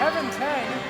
11:10.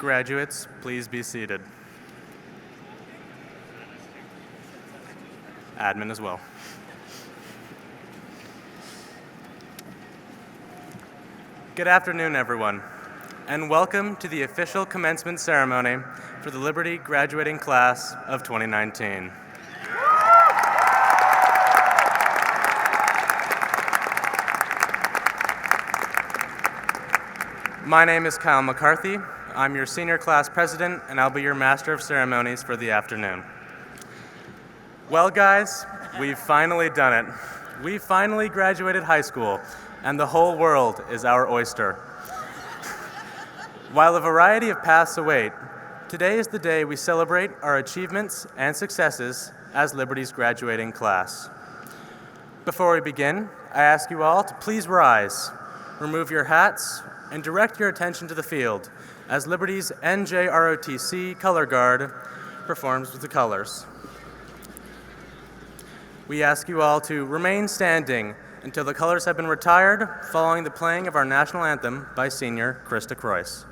Graduates, please be seated. Admin as well. Good afternoon, everyone, and welcome to the official commencement ceremony for the Liberty graduating class of 2019. My name is Kyle McCarthy. I'm your senior class president, and I'll be your master of ceremonies for the afternoon. Well, guys, we've finally done it. We finally graduated high school, and the whole world is our oyster. While a variety of paths await, today is the day we celebrate our achievements and successes as Liberty's graduating class. Before we begin, I ask you all to please rise, remove your hats, and direct your attention to the field as Liberty's NJROTC Color Guard performs with the colors. We ask you all to remain standing until the colors have been retired, following the playing of our national anthem by senior Krista Croyce.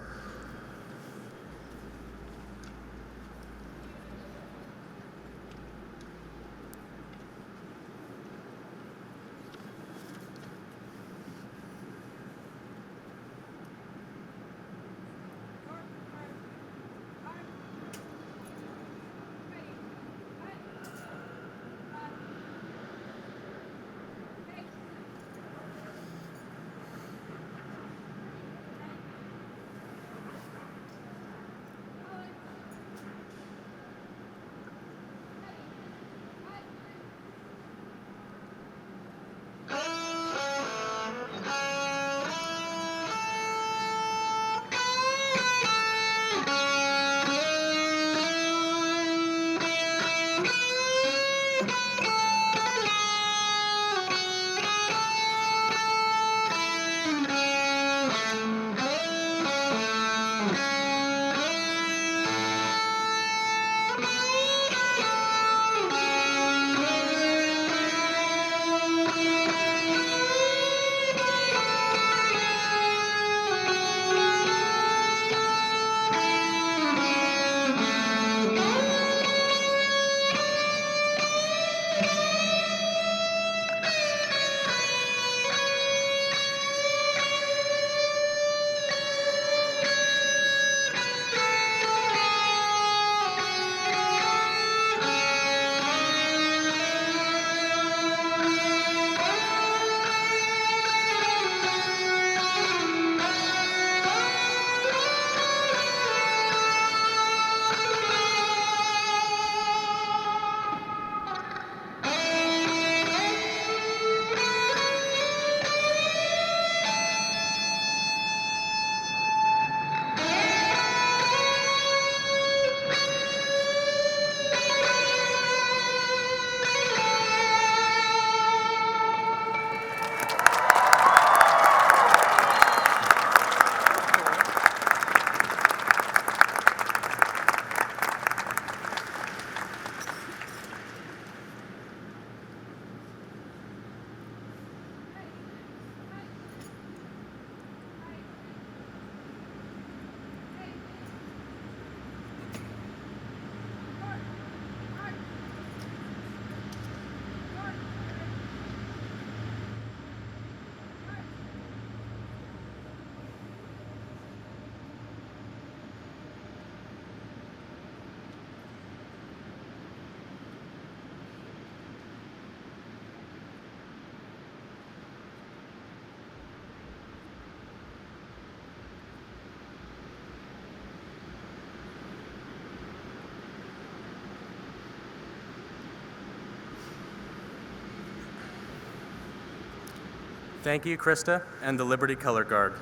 Thank you, Krista and the Liberty Color Guard.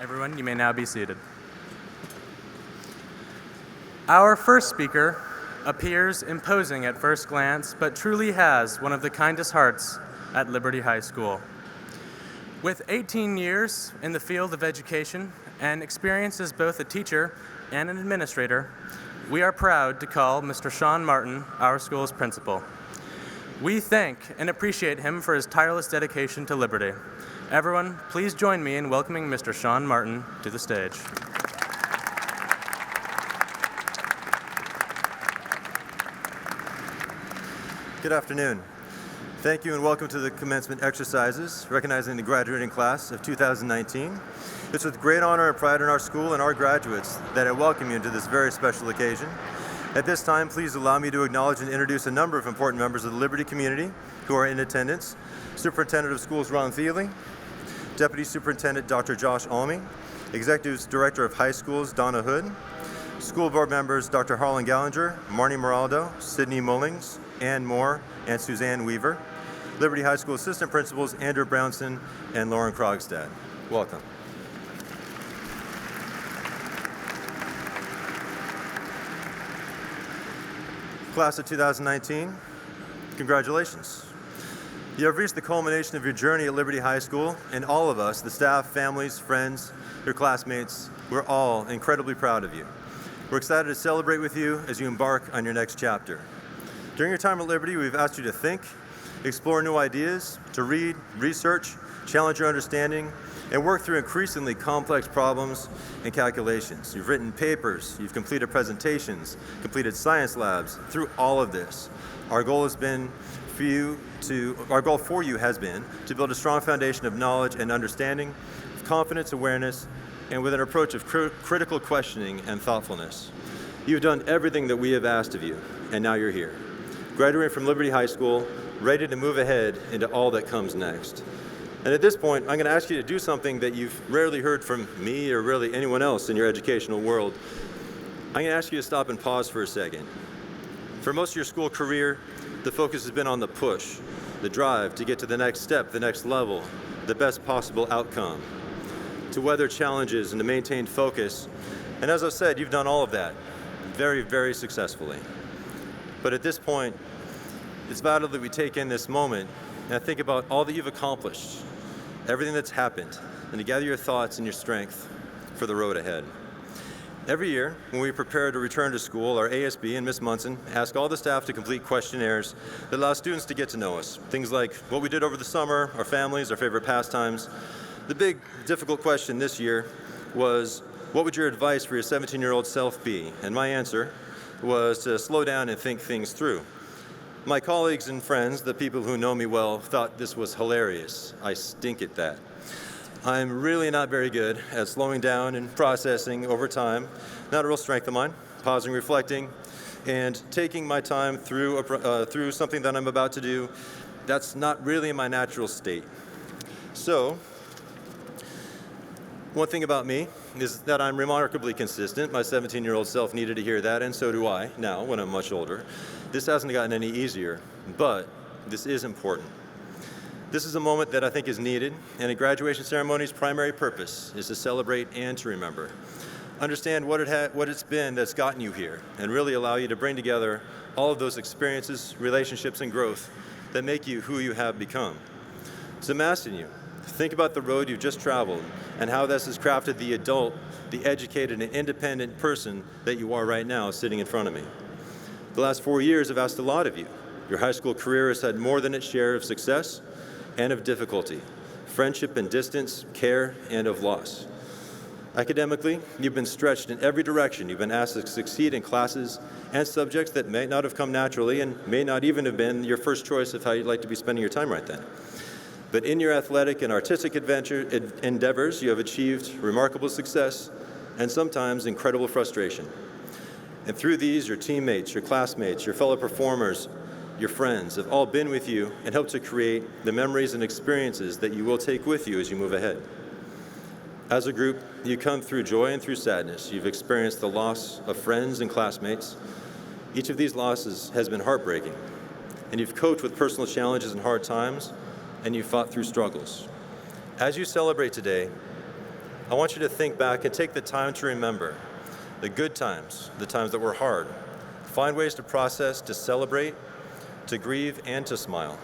Everyone, you may now be seated. Our first speaker appears imposing at first glance, but truly has one of the kindest hearts at Liberty High School. With 18 years in the field of education and experience as both a teacher and an administrator, we are proud to call Mr. Sean Martin our school's principal. We thank and appreciate him for his tireless dedication to Liberty. Everyone, please join me in welcoming Mr. Sean Martin to the stage. Good afternoon. Thank you and welcome to the commencement exercises recognizing the graduating class of 2019. It's with great honor and pride in our school and our graduates that I welcome you to this very special occasion. At this time, please allow me to acknowledge and introduce a number of important members of the Liberty community who are in attendance. Superintendent of Schools Ron Thiele, Deputy Superintendent Dr. Josh Almy, Executive Director of High Schools Donna Hood, School Board members Dr. Harlan Gallinger, Marnie Moraldo, Sydney Mullings, Ann Moore, and Suzanne Weaver, Liberty High School Assistant Principals Andrew Brownson and Lauren Krogstad. Welcome. Class of 2019, congratulations. You have reached the culmination of your journey at Liberty High School, and all of us, the staff, families, friends, your classmates, we're all incredibly proud of you. We're excited to celebrate with you as you embark on your next chapter. During your time at Liberty, we've asked you to think, explore new ideas, to read, research, challenge your understanding, and work through increasingly complex problems and calculations. You've written papers, you've completed presentations, completed science labs. Through all of this, our goal for you has been to build a strong foundation of knowledge and understanding, confidence, awareness, and with an approach of critical questioning and thoughtfulness. You've done everything that we have asked of you, and now you're here, graduating from Liberty High School, ready to move ahead into all that comes next. And at this point, I'm going to ask you to do something that you've rarely heard from me or really anyone else in your educational world. I'm going to ask you to stop and pause for a second. For most of your school career, the focus has been on the push, the drive to get to the next step, the next level, the best possible outcome, to weather challenges and to maintain focus. And as I said, you've done all of that very, very successfully. But at this point, it's vital that we take in this moment and think about all that you've accomplished, everything that's happened, and to gather your thoughts and your strength for the road ahead. Every year, when we prepare to return to school, our ASB and Ms. Munson ask all the staff to complete questionnaires that allow students to get to know us. Things like what we did over the summer, our families, our favorite pastimes. The big, difficult question this year was, what would your advice for your 17-year-old self be? And my answer was to slow down and think things through. My colleagues and friends, the people who know me well, thought this was hilarious. I stink at that. I'm really not very good at slowing down and processing over time. Not a real strength of mine. Pausing, reflecting, and taking my time through something that I'm about to do. That's not really my natural state. So, one thing about me is that I'm remarkably consistent. My 17-year-old self needed to hear that, and so do I now when I'm much older. This hasn't gotten any easier, but this is important. This is a moment that I think is needed, and a graduation ceremony's primary purpose is to celebrate and to remember. Understand what it's been that's gotten you here, and really allow you to bring together all of those experiences, relationships, and growth that make you who you have become. So I'm asking you, think about the road you've just traveled and how this has crafted the adult, the educated, and independent person that you are right now sitting in front of me. The last 4 years have asked a lot of you. Your high school career has had more than its share of success and of difficulty, friendship and distance, care and of loss. Academically, you've been stretched in every direction. You've been asked to succeed in classes and subjects that may not have come naturally and may not even have been your first choice of how you'd like to be spending your time right then. But in your athletic and artistic endeavors, you have achieved remarkable success and sometimes incredible frustration. And through these, your teammates, your classmates, your fellow performers, your friends have all been with you and helped to create the memories and experiences that you will take with you as you move ahead. As a group, you come through joy and through sadness. You've experienced the loss of friends and classmates. Each of these losses has been heartbreaking. And you've coped with personal challenges and hard times, and you've fought through struggles. As you celebrate today, I want you to think back and take the time to remember the good times, the times that were hard. Find ways to process, to celebrate, to grieve, and to smile.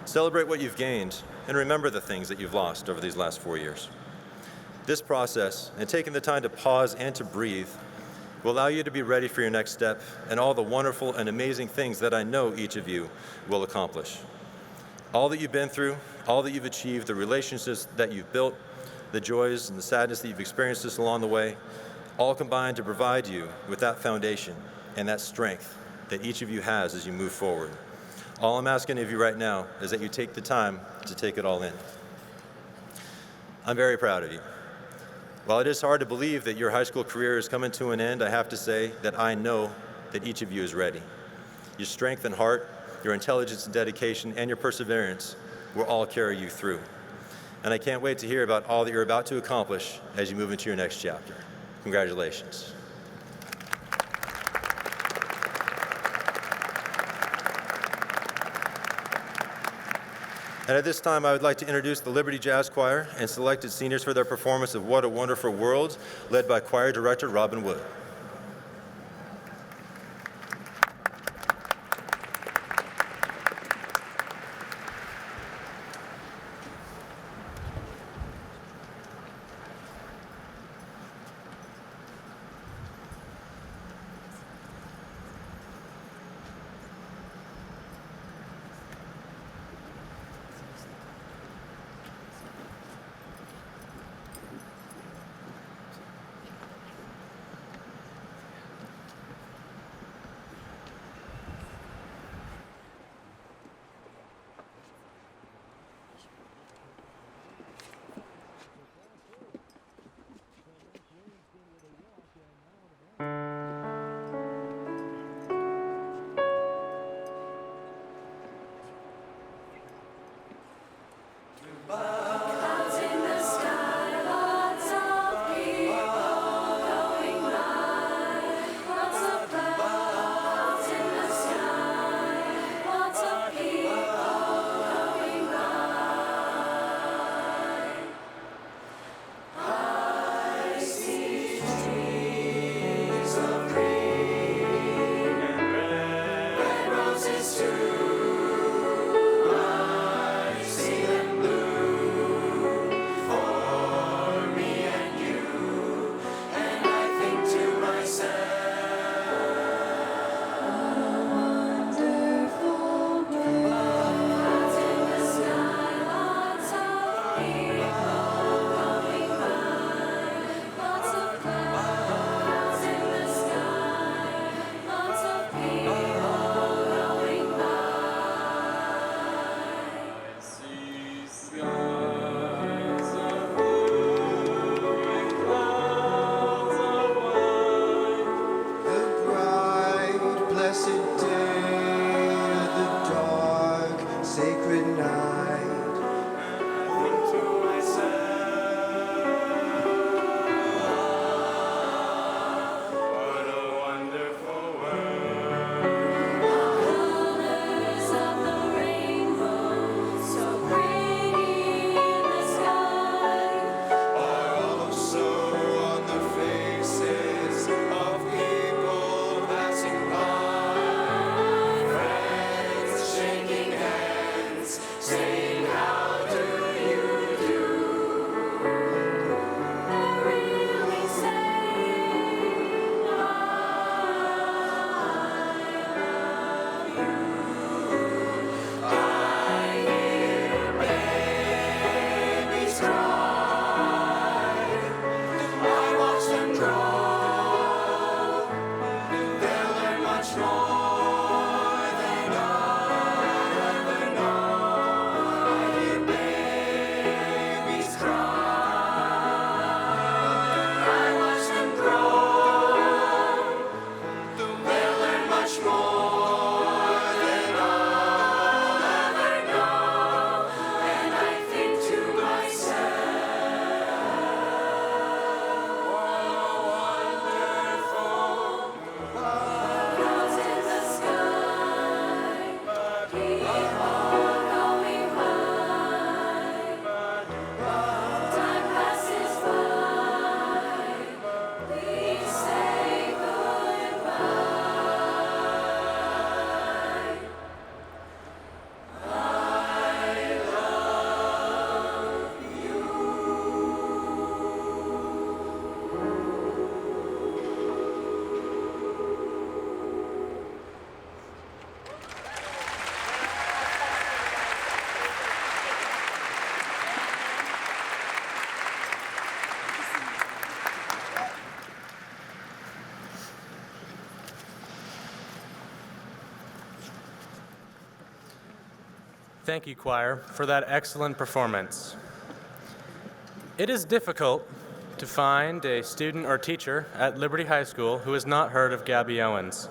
Celebrate what you've gained, and remember the things that you've lost over these last 4 years. This process, and taking the time to pause and to breathe, will allow you to be ready for your next step and all the wonderful and amazing things that I know each of you will accomplish. All that you've been through, all that you've achieved, the relationships that you've built, the joys and the sadness that you've experienced just along the way, all combined to provide you with that foundation and that strength that each of you has as you move forward. All I'm asking of you right now is that you take the time to take it all in. I'm very proud of you. While it is hard to believe that your high school career is coming to an end, I have to say that I know that each of you is ready. Your strength and heart, your intelligence and dedication, and your perseverance will all carry you through. And I can't wait to hear about all that you're about to accomplish as you move into your next chapter. Congratulations. And at this time, I would like to introduce the Liberty Jazz Choir and selected seniors for their performance of What a Wonderful World, led by choir director Robin Wood. Thank you, choir, for that excellent performance. It is difficult to find a student or teacher at Liberty High School who has not heard of Gabby Owens.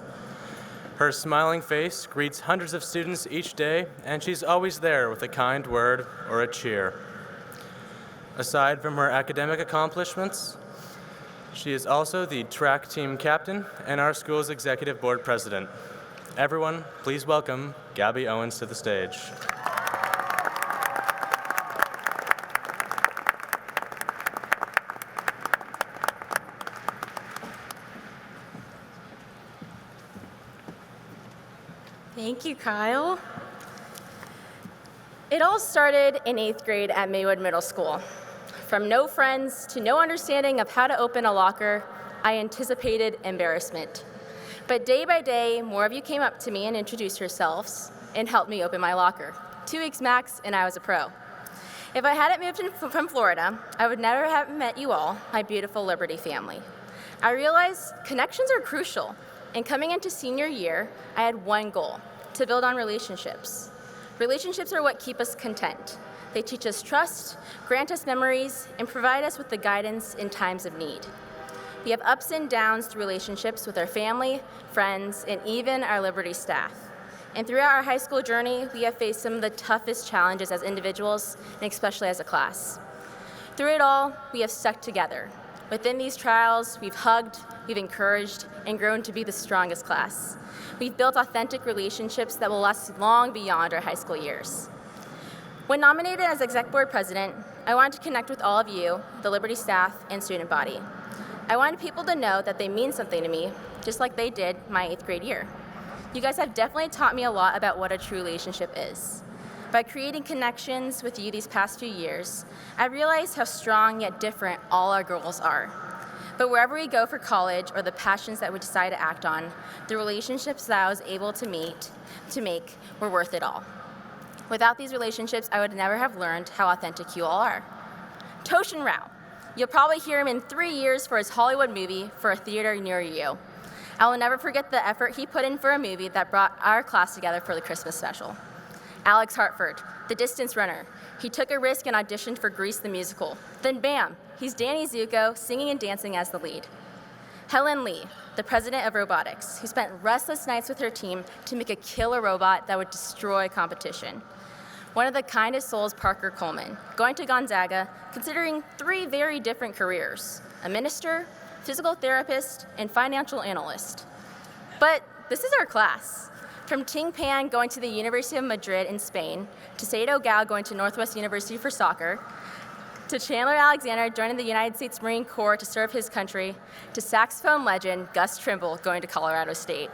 Her smiling face greets hundreds of students each day, and she's always there with a kind word or a cheer. Aside from her academic accomplishments, she is also the track team captain and our school's executive board president. Everyone, please welcome Gabby Owens to the stage. Thank you, Kyle. It all started in 8th grade at Maywood Middle School. From no friends to no understanding of how to open a locker, I anticipated embarrassment. But day by day, more of you came up to me and introduced yourselves and helped me open my locker. 2 weeks max, and I was a pro. If I hadn't moved from Florida, I would never have met you all, my beautiful Liberty family. I realized connections are crucial, and coming into senior year, I had one goal: to build on relationships. Relationships are what keep us content. They teach us trust, grant us memories, and provide us with the guidance in times of need. We have ups and downs through relationships with our family, friends, and even our Liberty staff. And throughout our high school journey, we have faced some of the toughest challenges as individuals, and especially as a class. Through it all, we have stuck together. Within these trials, we've hugged, we've encouraged, and grown to be the strongest class. We've built authentic relationships that will last long beyond our high school years. When nominated as Exec Board President, I wanted to connect with all of you, the Liberty staff and student body. I wanted people to know that they mean something to me, just like they did my 8th grade year. You guys have definitely taught me a lot about what a true relationship is. By creating connections with you these past few years, I realized how strong yet different all our goals are. But wherever we go for college or the passions that we decide to act on, the relationships that I was able to make were worth it all. Without these relationships, I would never have learned how authentic you all are. Toshin Rao. You'll probably hear him in 3 years for his Hollywood movie for a theater near you. I will never forget the effort he put in for a movie that brought our class together for the Christmas special. Alex Hartford, the distance runner. He took a risk and auditioned for Grease the musical. Then bam, he's Danny Zuko singing and dancing as the lead. Helen Lee, the president of robotics, who spent restless nights with her team to make a killer robot that would destroy competition. One of the kindest souls, Parker Coleman, going to Gonzaga, considering 3 very different careers: a minister, physical therapist, and financial analyst. But this is our class. From Ting Pan going to the University of Madrid in Spain, to Sado Gal going to Northwest University for soccer, to Chandler Alexander joining the United States Marine Corps to serve his country, to saxophone legend Gus Trimble going to Colorado State.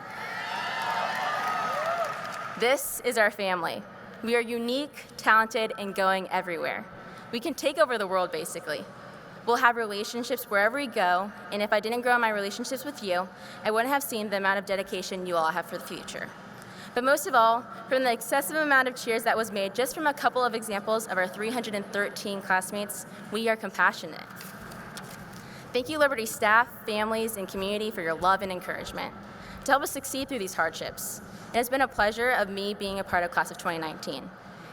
This is our family. We are unique, talented, and going everywhere. We can take over the world, basically. We'll have relationships wherever we go, and if I didn't grow my relationships with you, I wouldn't have seen the amount of dedication you all have for the future. But most of all, from the excessive amount of cheers that was made just from a couple of examples of our 313 classmates, we are compassionate. Thank you, Liberty staff, families, and community for your love and encouragement to help us succeed through these hardships. It has been a pleasure of me being a part of class of 2019.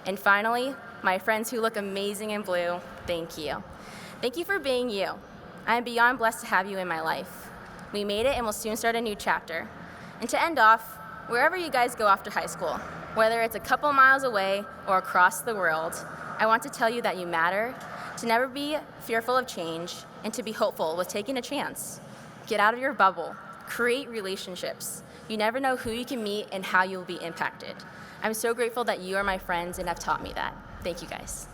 And finally, my friends who look amazing in blue, thank you. Thank you for being you. I am beyond blessed to have you in my life. We made it and will soon start a new chapter. And to end off, wherever you guys go after high school, whether it's a couple miles away or across the world, I want to tell you that you matter, to never be fearful of change, and to be hopeful with taking a chance. Get out of your bubble. Create relationships. You never know who you can meet and how you will be impacted. I'm so grateful that you are my friends and have taught me that. Thank you, guys.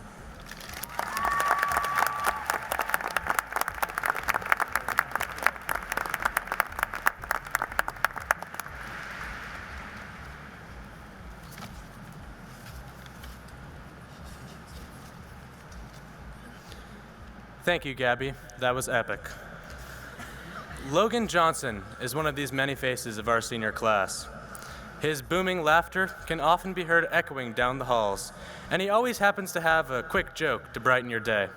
Thank you, Gabby. That was epic. Logan Johnson is one of these many faces of our senior class. His booming laughter can often be heard echoing down the halls, and he always happens to have a quick joke to brighten your day.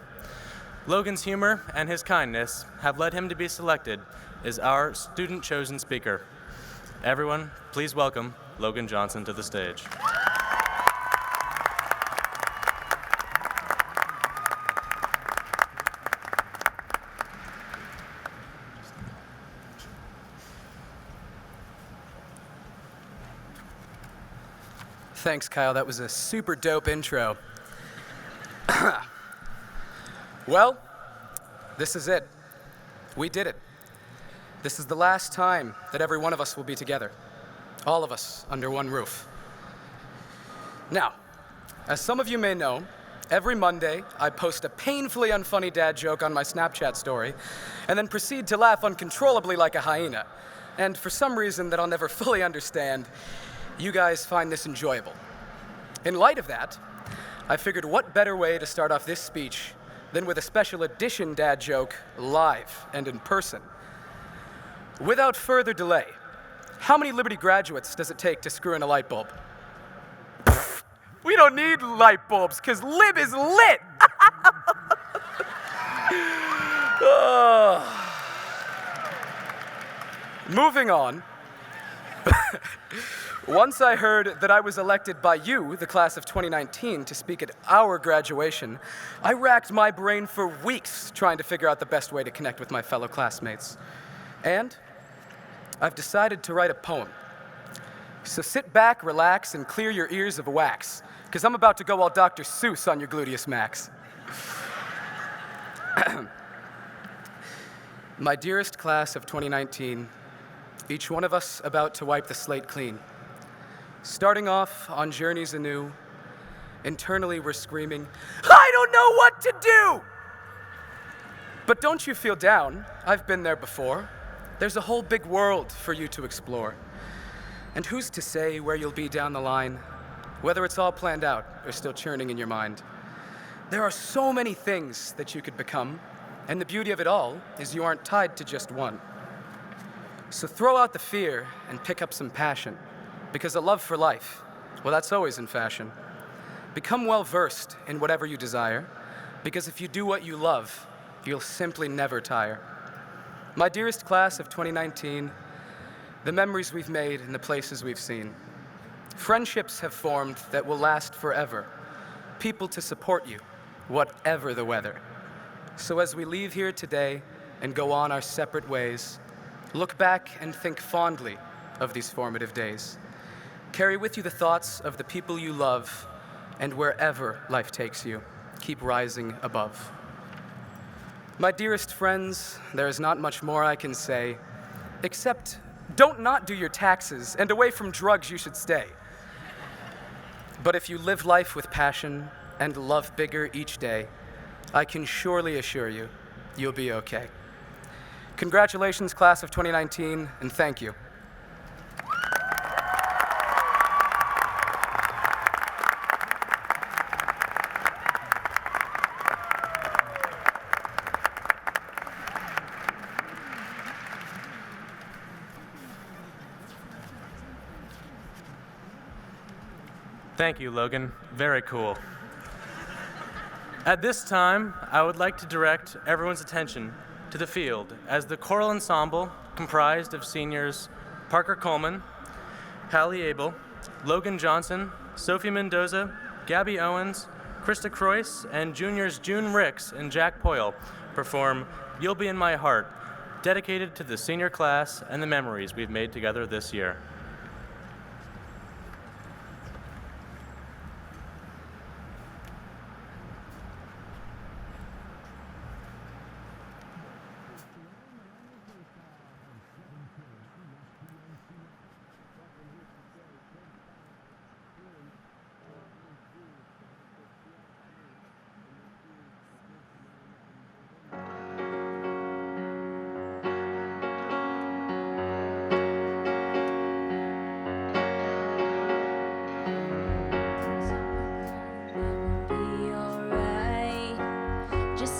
Logan's humor and his kindness have led him to be selected as our student-chosen speaker. Everyone, please welcome Logan Johnson to the stage. Thanks, Kyle. That was a super dope intro. Well, this is it. We did it. This is the last time that every one of us will be together. All of us under one roof. Now, as some of you may know, every Monday I post a painfully unfunny dad joke on my Snapchat story and then proceed to laugh uncontrollably like a hyena. And for some reason that I'll never fully understand, you guys find this enjoyable. In light of that, I figured what better way to start off this speech than with a special edition dad joke live and in person. Without further delay, how many Liberty graduates does it take to screw in a light bulb? We don't need light bulbs, because Lib is lit! Moving on. Once I heard that I was elected by you, the class of 2019, to speak at our graduation, I racked my brain for weeks trying to figure out the best way to connect with my fellow classmates. And I've decided to write a poem. So sit back, relax, and clear your ears of wax, because I'm about to go all Dr. Seuss on your gluteus max. My dearest class of 2019, each one of us about to wipe the slate clean. Starting off on journeys anew, internally we're screaming, I don't know what to do! But don't you feel down, I've been there before. There's a whole big world for you to explore. And who's to say where you'll be down the line, whether it's all planned out or still churning in your mind. There are so many things that you could become, and the beauty of it all is you aren't tied to just one. So throw out the fear and pick up some passion, because a love for life, well, that's always in fashion. Become well-versed in whatever you desire, because if you do what you love, you'll simply never tire. My dearest class of 2019, the memories we've made and the places we've seen. Friendships have formed that will last forever. People to support you, whatever the weather. So as we leave here today and go on our separate ways, look back and think fondly of these formative days. Carry with you the thoughts of the people you love, and wherever life takes you, keep rising above. My dearest friends, there is not much more I can say, except don't not do your taxes, and away from drugs you should stay. But if you live life with passion and love bigger each day, I can surely assure you, you'll be okay. Congratulations, class of 2019, and thank you. Thank you, Logan. Very cool. At this time, I would like to direct everyone's attention to the field as the choral ensemble, comprised of seniors Parker Coleman, Hallie Abel, Logan Johnson, Sophie Mendoza, Gabby Owens, Krista Croyce, and juniors June Ricks and Jack Poyle perform You'll Be in My Heart, dedicated to the senior class and the memories we've made together this year.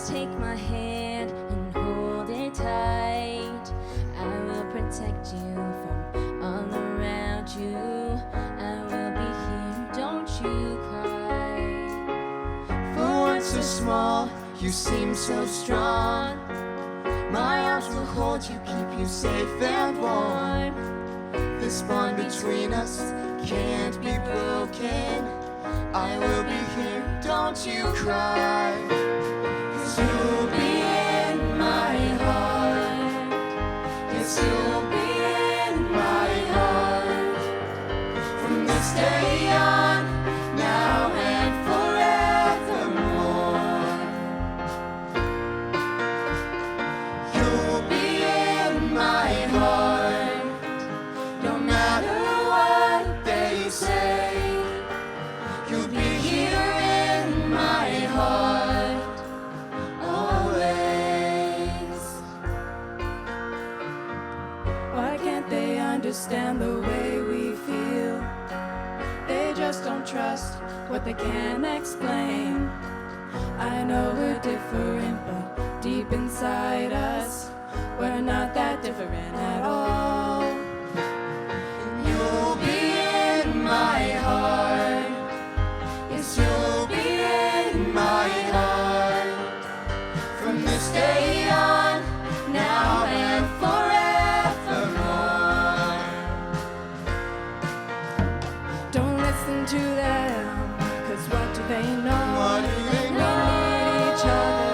Take my hand and hold it tight. I will protect you from all around you. I will be here, don't you cry. For one so small, you seem so strong. My arms will hold you, keep you safe and warm. This bond between us can't be broken. I will be here, don't you cry. You'll be in my heart. Yes, you'll be in my heart. From this day on, not different at all. And you'll be in my heart. Yes, you'll be in my heart. From this day on, now and forevermore. Don't listen to them, 'cause what do they know? What do they know? We need each other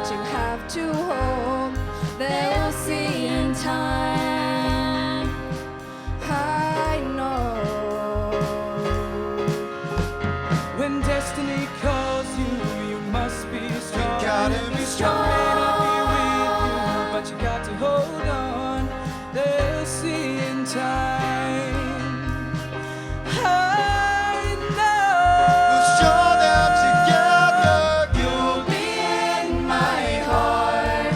to have to hold. They will see in time. I know. When destiny calls you, you must be strong. Gotta be strong. May not be with you, but you got to hold on. They'll see in time. I know. We'll show them together. You'll be in my heart.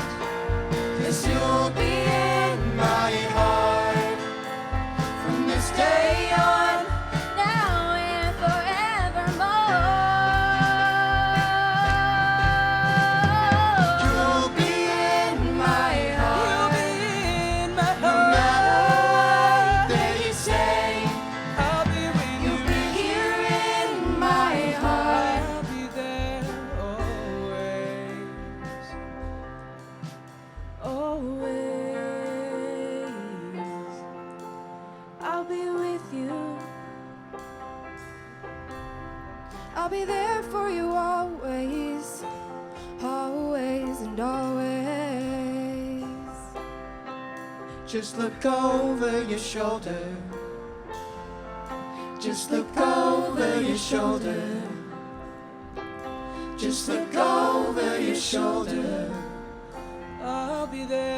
Yes, you'll be in my heart. From this day on, now and forevermore. You'll be in my heart. You'll be in my No heart. matter what they say, I'll be with you. you'll be here in my heart. I'll be there always. Always, I'll be with you. I'll be there for you always, always and always. Just look over your shoulder. Just look over your shoulder. Just look over your shoulder. I'll be there.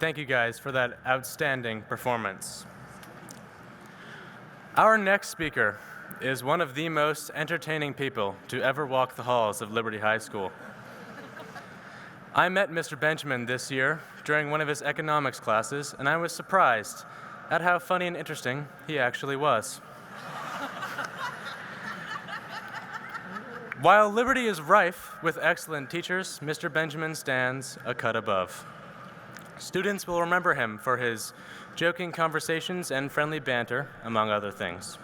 Thank you guys for that outstanding performance. Our next speaker is one of the most entertaining people to ever walk the halls of Liberty High School. I met Mr. Benjamin this year during one of his economics classes, and I was surprised at how funny and interesting he actually was. While Liberty is rife with excellent teachers, Mr. Benjamin stands a cut above. Students will remember him for his joking conversations and friendly banter, among other things.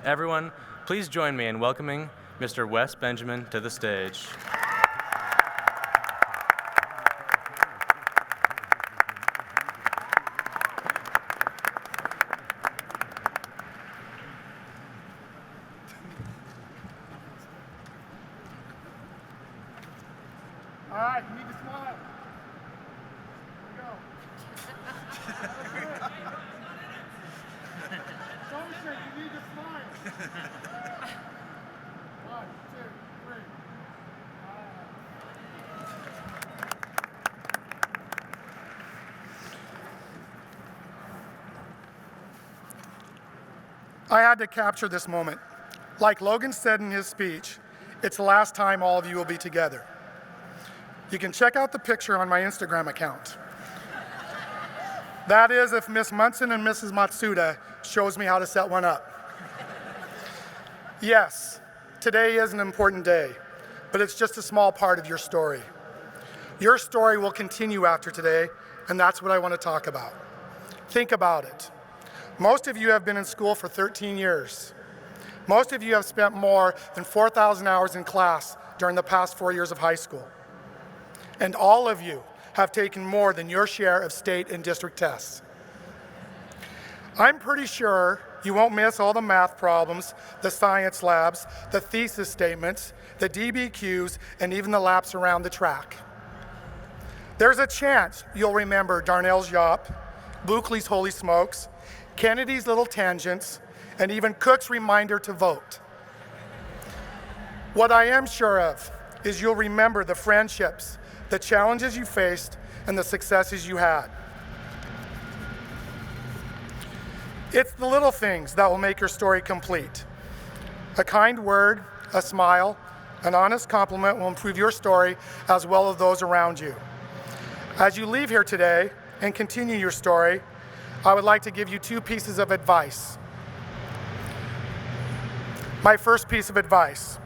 Everyone, please join me in welcoming Mr. Wes Benjamin to the stage. All right, you need to smile. Here we go. Don't shake, you need to smile. 1, 2, 3. I had to capture this moment. Like Logan said in his speech, it's the last time all of you will be together. You can check out the picture on my Instagram account. That is if Miss Munson and Mrs. Matsuda shows me how to set one up. Yes, today is an important day, but it's just a small part of your story. Your story will continue after today, and that's what I want to talk about. Think about it. Most of you have been in school for 13 years. Most of you have spent more than 4,000 hours in class during the past 4 years of high school. And all of you have taken more than your share of state and district tests. I'm pretty sure you won't miss all the math problems, the science labs, the thesis statements, the DBQs, and even the laps around the track. There's a chance you'll remember Darnell's Yop, Buckley's Holy Smokes, Kennedy's Little Tangents, and even Cook's reminder to vote. What I am sure of is you'll remember the friendships, the challenges you faced, and the successes you had. It's the little things that will make your story complete. A kind word, a smile, an honest compliment will improve your story as well as those around you. As you leave here today and continue your story, I would like to give you 2 pieces of advice. My first piece of advice: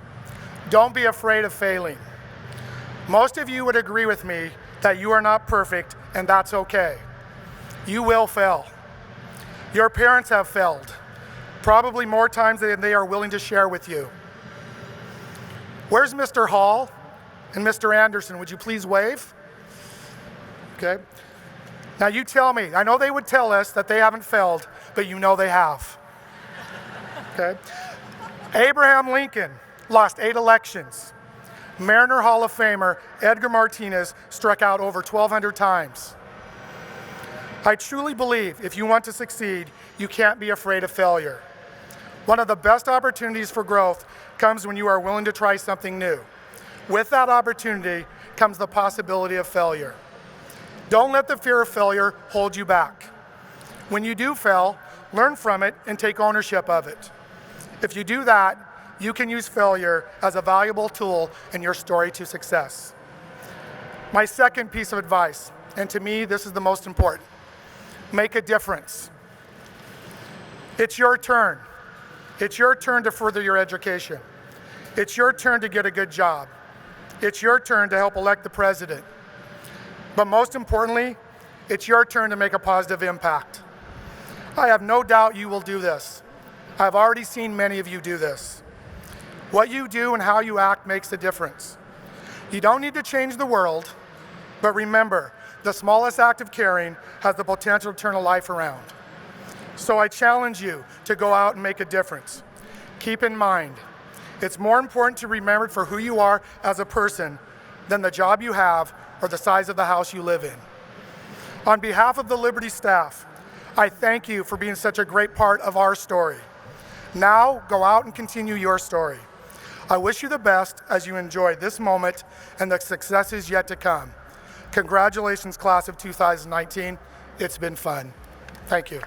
don't be afraid of failing. Most of you would agree with me that you are not perfect, and that's okay. You will fail. Your parents have failed, probably more times than they are willing to share with you. Where's Mr. Hall and Mr. Anderson? Would you please wave? Okay. Now you tell me. I know they would tell us that they haven't failed, but you know they have. Okay. Abraham Lincoln lost 8 elections. Mariner Hall of Famer Edgar Martinez struck out over 1,200 times. I truly believe if you want to succeed, you can't be afraid of failure. One of the best opportunities for growth comes when you are willing to try something new. With that opportunity comes the possibility of failure. Don't let the fear of failure hold you back. When you do fail, learn from it and take ownership of it. If you do that, you can use failure as a valuable tool in your story to success. My second piece of advice, and to me this is the most important: make a difference. It's your turn. It's your turn to further your education. It's your turn to get a good job. It's your turn to help elect the president. But most importantly, it's your turn to make a positive impact. I have no doubt you will do this. I've already seen many of you do this. What you do and how you act makes a difference. You don't need to change the world, but remember, the smallest act of caring has the potential to turn a life around. So I challenge you to go out and make a difference. Keep in mind, it's more important to be remembered for who you are as a person than the job you have or the size of the house you live in. On behalf of the Liberty staff, I thank you for being such a great part of our story. Now, go out and continue your story. I wish you the best as you enjoy this moment and the successes yet to come. Congratulations, class of 2019. It's been fun. Thank you.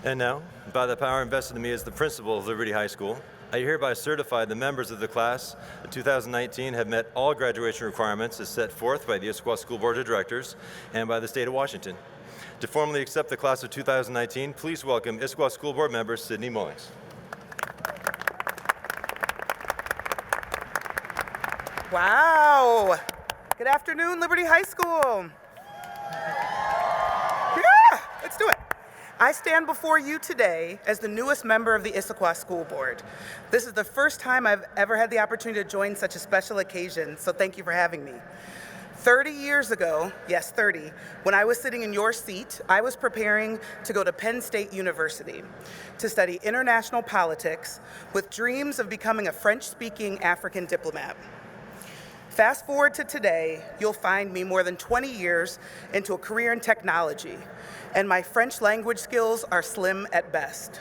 And now, by the power invested in me as the principal of Liberty High School, I hereby certify the members of the class of 2019 have met all graduation requirements as set forth by the Issaquah School Board of Directors and by the State of Washington. To formally accept the class of 2019, please welcome Issaquah School Board member Sydney Mullings. Wow. Good afternoon, Liberty High School. Yeah, let's do it. I stand before you today as the newest member of the Issaquah School Board. This is the first time I've ever had the opportunity to join such a special occasion, so thank you for having me. 30 years ago, yes, 30, when I was sitting in your seat, I was preparing to go to Penn State University to study international politics with dreams of becoming a French-speaking African diplomat. Fast forward to today, you'll find me more than 20 years into a career in technology, and my French language skills are slim at best.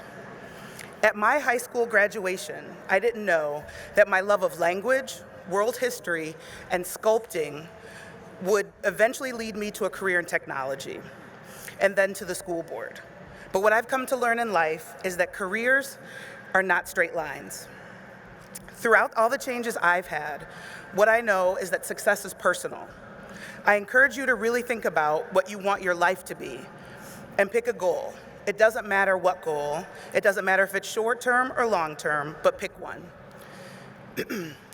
At my high school graduation, I didn't know that my love of language, world history, and sculpting would eventually lead me to a career in technology, and then to the school board. But what I've come to learn in life is that careers are not straight lines. Throughout all the changes I've had, what I know is that success is personal. I encourage you to really think about what you want your life to be and pick a goal. It doesn't matter what goal. It doesn't matter if it's short-term or long-term, but pick one.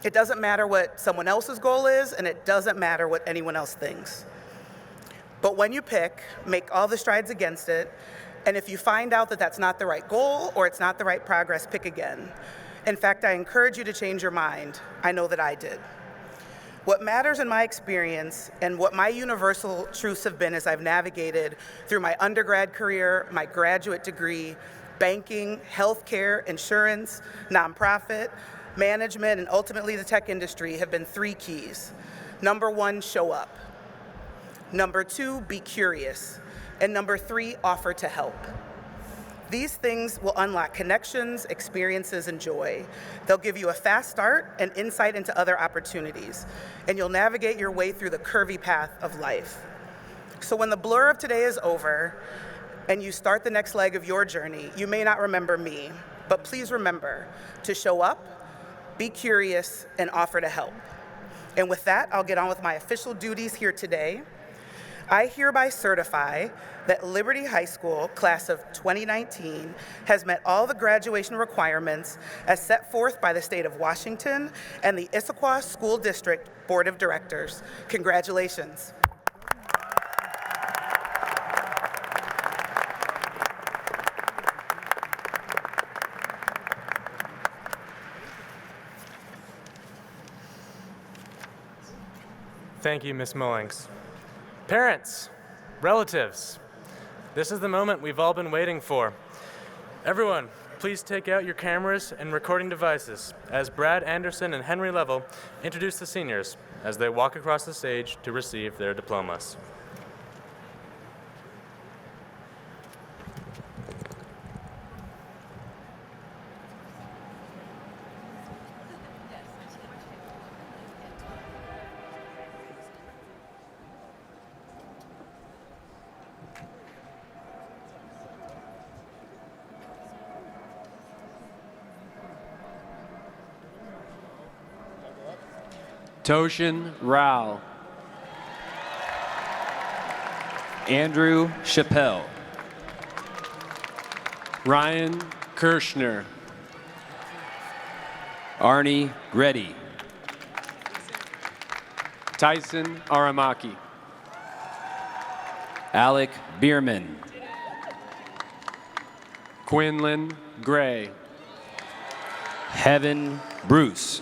It doesn't matter what someone else's goal is, and it doesn't matter what anyone else thinks. But when you pick, make all the strides against it, and if you find out that that's not the right goal or it's not the right progress, pick again. In fact, I encourage you to change your mind. I know that I did. What matters in my experience and what my universal truths have been as I've navigated through my undergrad career, my graduate degree, banking, healthcare, insurance, nonprofit, management, and ultimately the tech industry have been 3 keys. Number 1, show up. Number 2, be curious. And number 3, offer to help. These things will unlock connections, experiences, and joy. They'll give you a fast start and insight into other opportunities, and you'll navigate your way through the curvy path of life. So when the blur of today is over and you start the next leg of your journey, you may not remember me, but please remember to show up, be curious, and offer to help. And with that, I'll get on with my official duties here today. I hereby certify that Liberty High School, class of 2019, has met all the graduation requirements as set forth by the state of Washington and the Issaquah School District Board of Directors. Congratulations. Thank you, Ms. Mullings. Parents, relatives, this is the moment we've all been waiting for. Everyone, please take out your cameras and recording devices as Brad Anderson and Henry Level introduce the seniors as they walk across the stage to receive their diplomas. Toshin Rao. Andrew Chappelle. Ryan Kirschner. Arnie Reddy. Tyson Aramaki. Alec Bierman. Quinlan Gray. Heaven Bruce.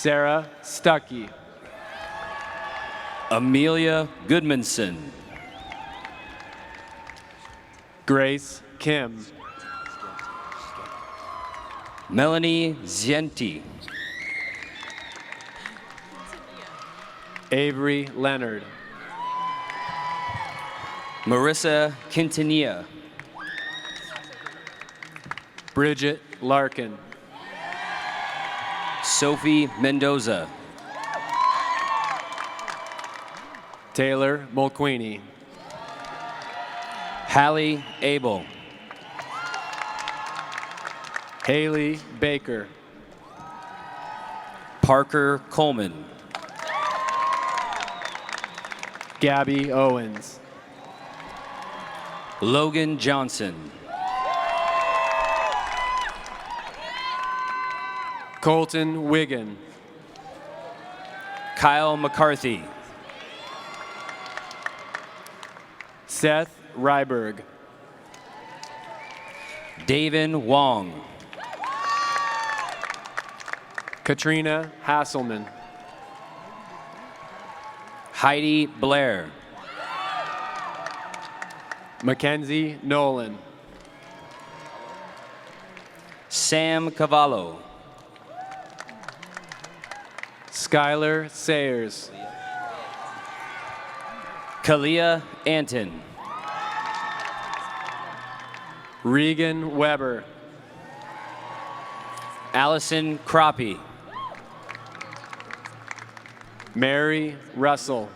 Sarah Stuckey. Amelia Goodmanson. Grace Kim. Melanie Zienti. Avery Leonard. Marissa Quintanilla. Bridget Larkin. Sophie Mendoza. Taylor Mulqueeny. Hallie Abel. Haley Baker. Parker Coleman. Gabby Owens. Logan Johnson. Colton Wiggin. Kyle McCarthy. Seth Ryberg. Davin Wong. Katrina Hasselman. Heidi Blair. Mackenzie Nolan. Sam Cavallo. Skylar Sayers. Kalia Anton. Regan Weber. Allison Crappie. Mary Russell.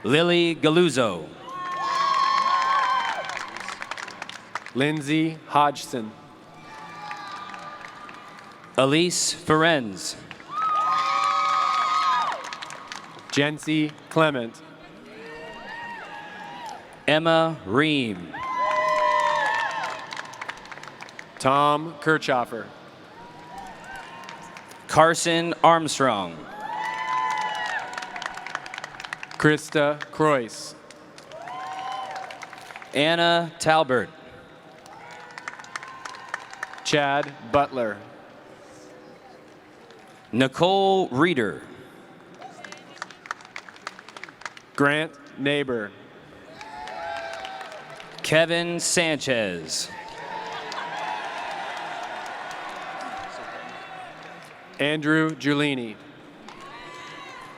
Lily Galuzzo. Lindsay Hodgson. Elise Ferenz. Jency Clement. Emma Ream. Tom Kirchhoffer. Carson Armstrong. Krista Croyce. Anna Talbert. Chad Butler. Nicole Reeder. Grant Neighbor. Kevin Sanchez. Andrew Giulini.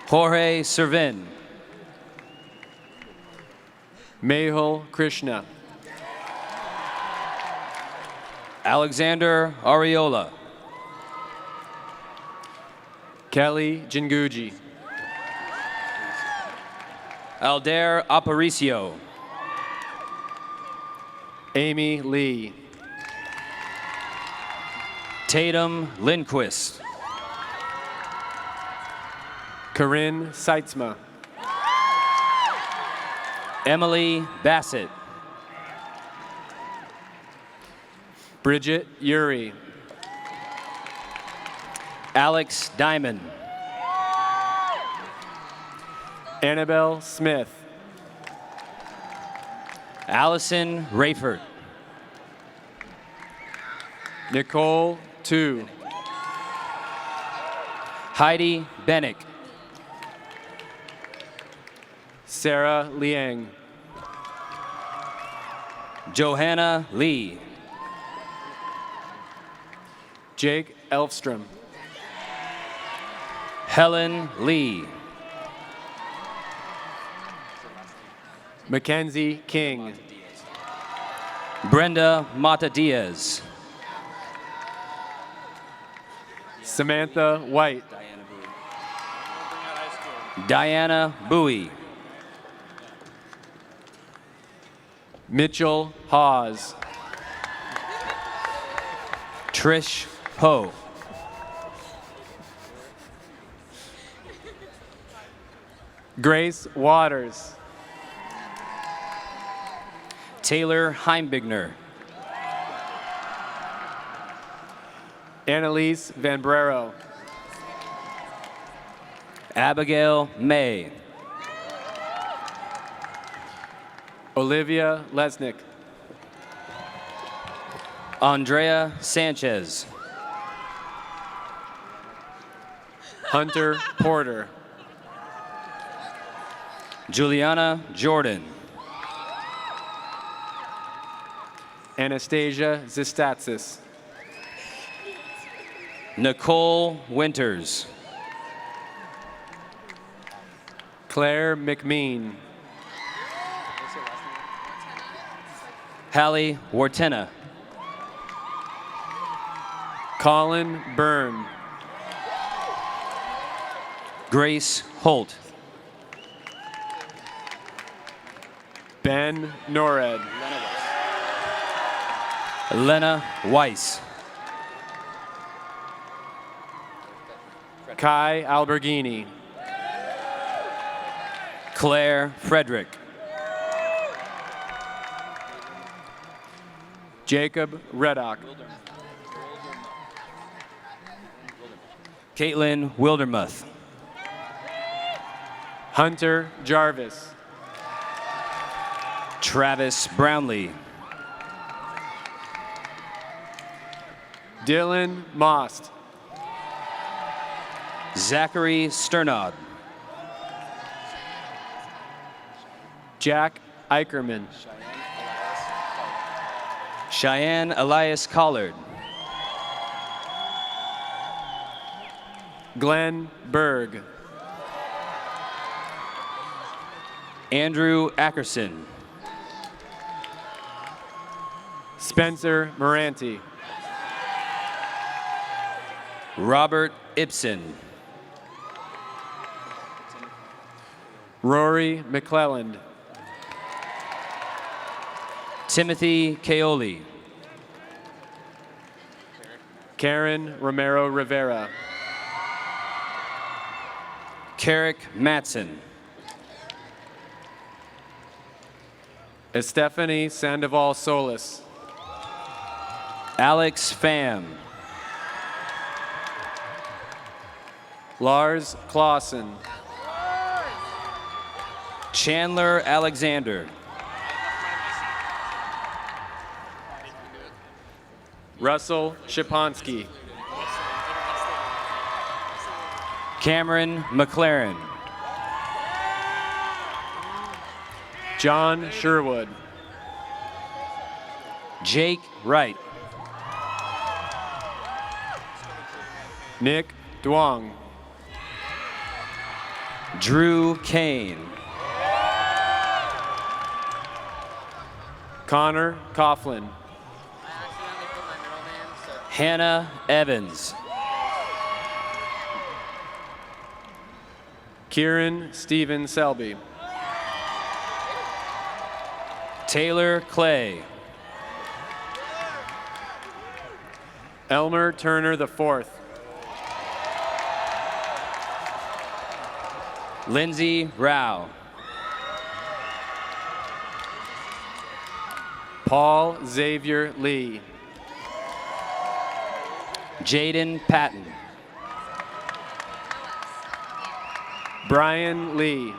Jorge Servin. Mehul Krishna. Alexander Ariola. Kelly Jinguji. Aldair Aparicio. Amy Lee. Tatum Lindquist. Corinne Seitzma. Emily Bassett. Bridget Uri. Alex Diamond. Annabelle Smith. Allison Rayford. Nicole Tu. Heidi Bennick. Sarah Liang. Johanna Lee. Jake Elfstrom. Helen Lee. Mackenzie King. Brenda Mata Diaz. Samantha White. Diana Bowie. Mitchell Hawes. Trish Ho. Grace Waters. Taylor Heimbigner. Annalise Van Brero. Abigail May. Olivia Lesnick. Andrea Sanchez. Hunter Porter. Juliana Jordan. Anastasia Zistatsis. Nicole Winters. Claire McMean. Hallie Wartena. Colin Byrne. Grace Holt. Ben Nored. Lena Weiss. Kai Alberghini. Claire Frederick. Jacob Reddock. Caitlin Wildermuth. Hunter Jarvis. Travis Brownlee. Dylan Most. Zachary Sternod. Jack Eicherman. Cheyenne Elias Collard. Glenn Berg. Andrew Ackerson. Spencer Moranti. Robert Ibsen. Rory McClelland. Timothy Kaoli. Karen Romero Rivera. Carrick Matson. Estefany Sandoval Solis. Alex Pham. Lars Clausen. Chandler Alexander. Russell Shiponsky. Cameron McLaren. John Sherwood. Jake Wright. Nick Duong. Drew Kane. Connor Coughlin. Hannah Evans. Kieran Stephen Selby. Taylor Clay. Elmer Turner IV. Lindsay Rao. Paul Xavier Lee. Jaden Patton. Brian Lee.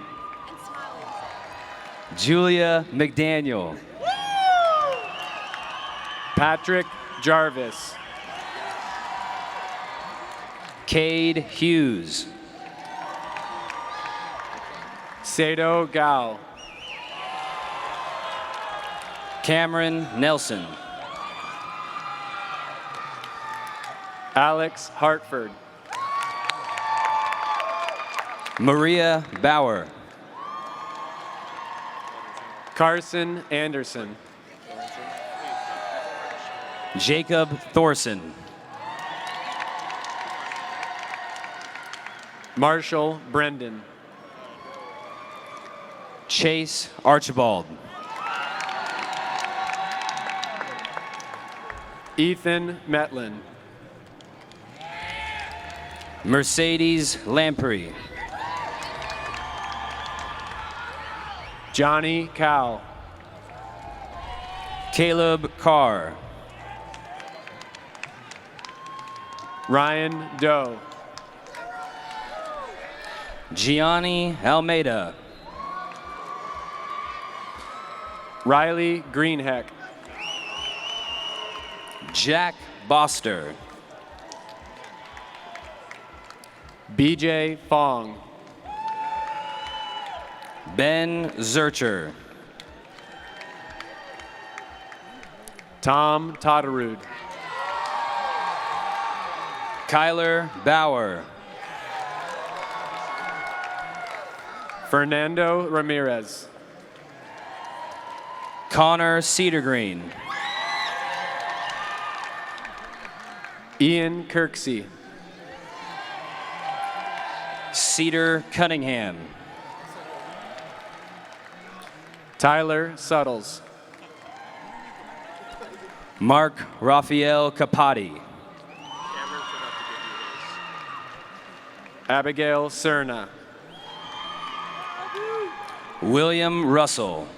Julia McDaniel. Patrick Jarvis. Cade Hughes. Sato Gao. Cameron Nelson. Alex Hartford. Maria Bauer. Carson Anderson. Jacob Thorson. Marshall Brendan. Chase Archibald. Ethan Metlin. Mercedes Lamprey. Johnny Cow. Caleb Carr. Ryan Doe. Gianni Almeida. Riley Greenheck. Jack Boster. BJ Fong. Ben Zurcher. Tom Totterud. Kyler Bauer. Fernando Ramirez. Connor Cedargreen. Ian Kirksey. Cedar Cunningham. Tyler Suttles. Mark Raphael Capati. Abigail Cerna. William Russell.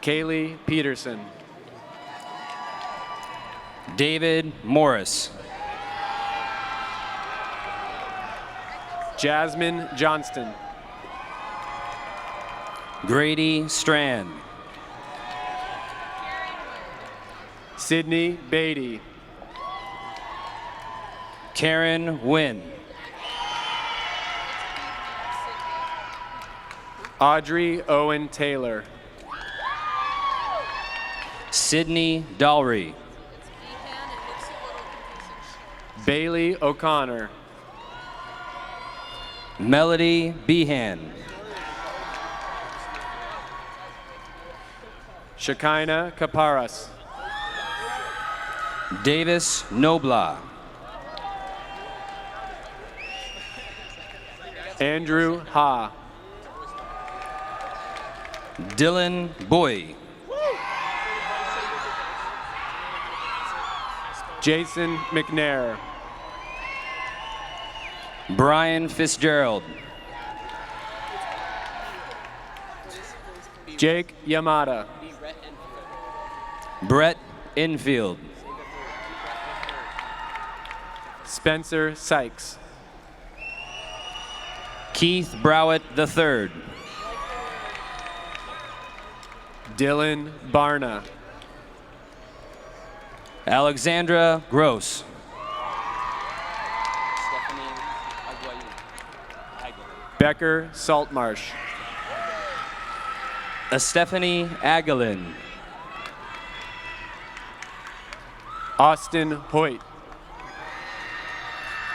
Kaylee Peterson. David Morris. Jasmine Johnston. Grady Strand. Sydney Beatty. Karen Wynn. Audrey Owen Taylor. Sydney Dalry. Bailey O'Connor. Melody Behan. Shekinah Kaparas. Davis Nobla. Andrew Ha. Dylan Boy. Jason McNair. Brian Fitzgerald. Jake Yamada. Brett Infield. Spencer Sykes. Keith Browett III. Dylan Barna. Alexandra Gross. Becker Saltmarsh. Stephanie Aguilin. Austin Hoyt.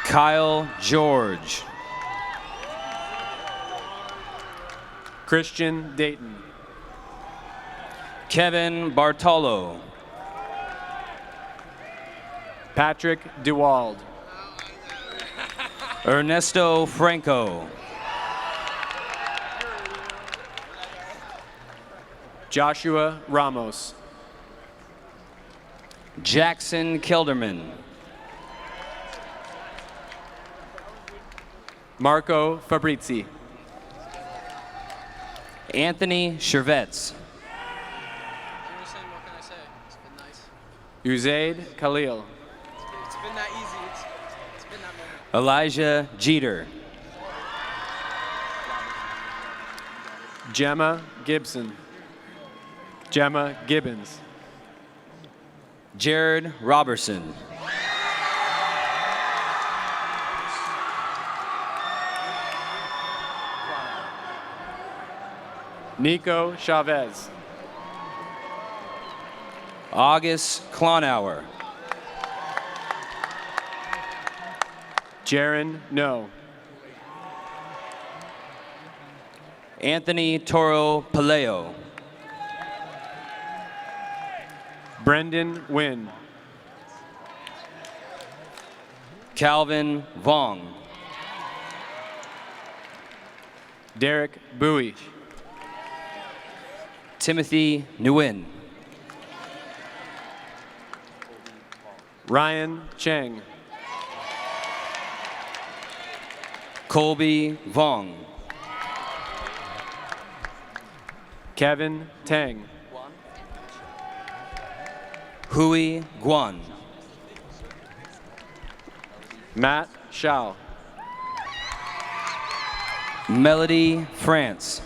Kyle George. Christian Dayton. Kevin Bartolo. Patrick DeWald. Ernesto Franco. Joshua Ramos. Jackson Kilderman. Marco Fabrizi. Anthony Chervetz. Uzaid Khalil. Elijah Jeter. Gemma Gibson. Gemma Gibbons. Jared Robertson. Nico Chavez. August Klonauer. Jaron No. Anthony Toro Paleo. Brendan Wynn. Calvin Vong. Derek Bowie. Timothy Nguyen. Ryan Cheng. Colby Vong. Kevin Tang. Hui Guan. Matt Shao. Melody France.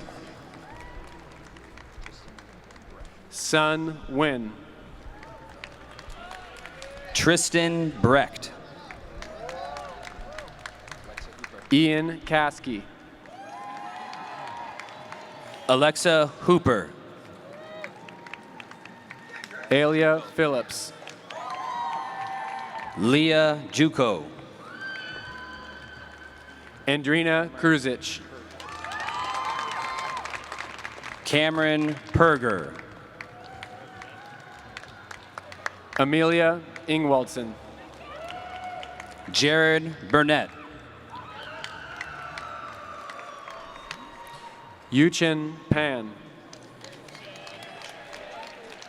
Sun Win. Tristan Brecht. Ian Caskey. Alexa Hooper. Alia Phillips. Leah Juco. Andrina Kruzic. Cameron Perger. Amelia Ingwaldson. Jared Burnett. Yuchen Pan.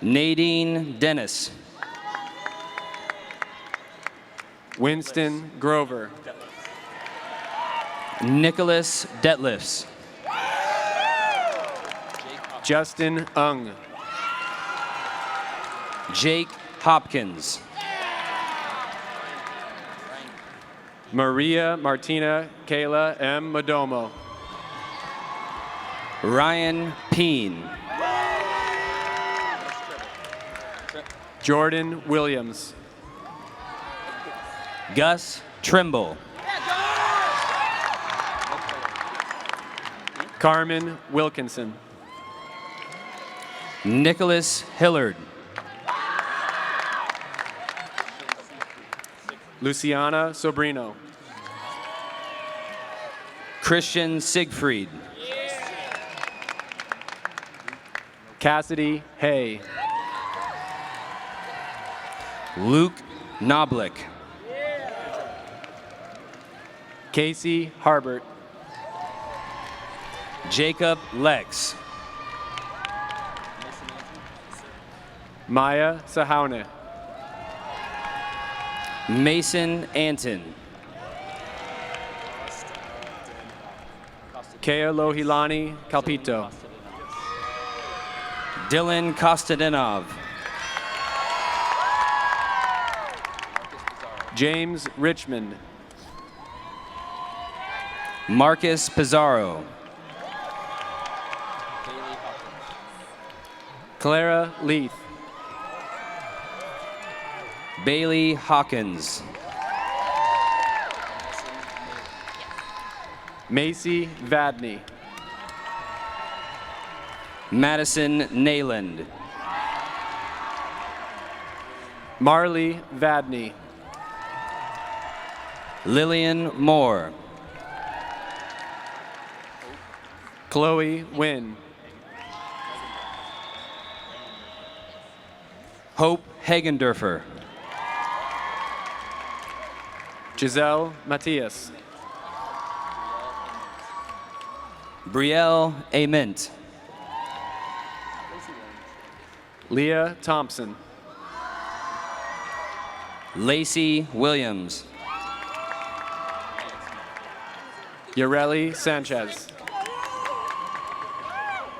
Nadine Dennis. Winston Grover. Nicholas Detlefs. Justin Ung. Jake Hopkins. Maria Martina Kayla M. Madomo. Ryan Peen. Jordan Williams. Gus Trimble. Carmen Wilkinson. Nicholas Hillard. Luciana Sobrino. Christian Siegfried. Cassidy Hay. Luke Noblick. Casey Harbert. Jacob Lex. Maya Sahaune. Mason Anton. Kea Lohilani Calpito. Dylan Kostadinov. James Richmond. Marcus Pizarro. Clara Leith. Bailey Hawkins. Macy Vadney. Madison Nayland. Marley Vadney. Lillian Moore. Chloe Wynn. Hope Hagendorfer. Giselle Matias. Brielle Ament. Leah Thompson. Lacey Williams. Yareli Sanchez.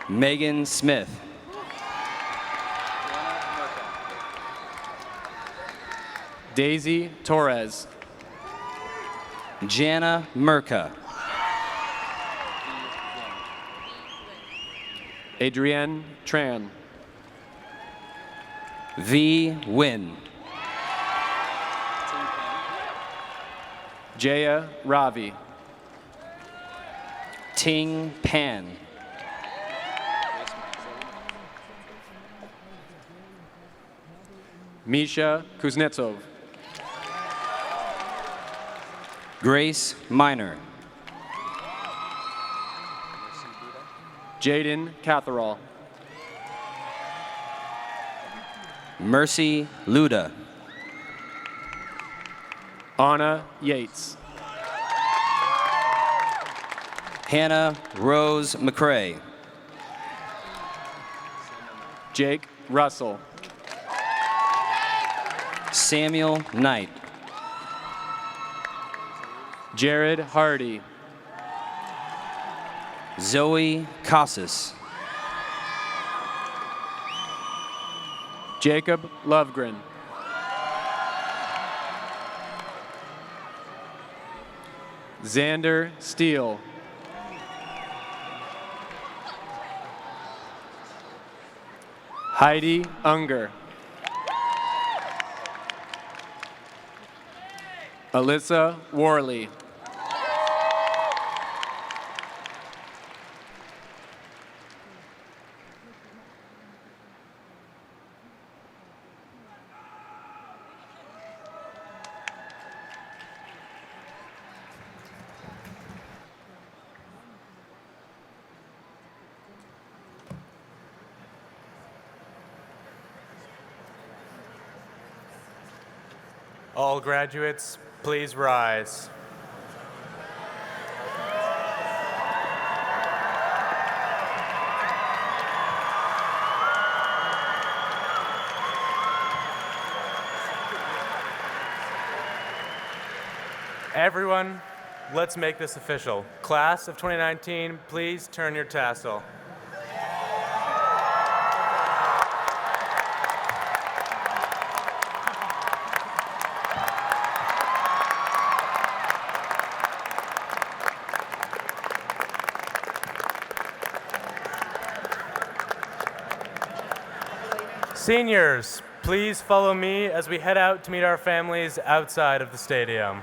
Megan Smith. Daisy Torres. Jana Merka. Adrienne Tran. V. Wynn. Jaya Ravi. Ting Pan. Misha Kuznetsov. Grace Miner. Jaden Catherall. Mercy Luda. Anna Yates. Hannah Rose McCrae. Jake Russell. Samuel Knight. Jared Hardy. Zoe Casas. Jacob Lovegren. Xander Steele. Heidi Unger. Alyssa Worley. All graduates, please rise. Everyone, let's make this official. Class of 2019, please turn your tassel. Seniors, please follow me as we head out to meet our families outside of the stadium.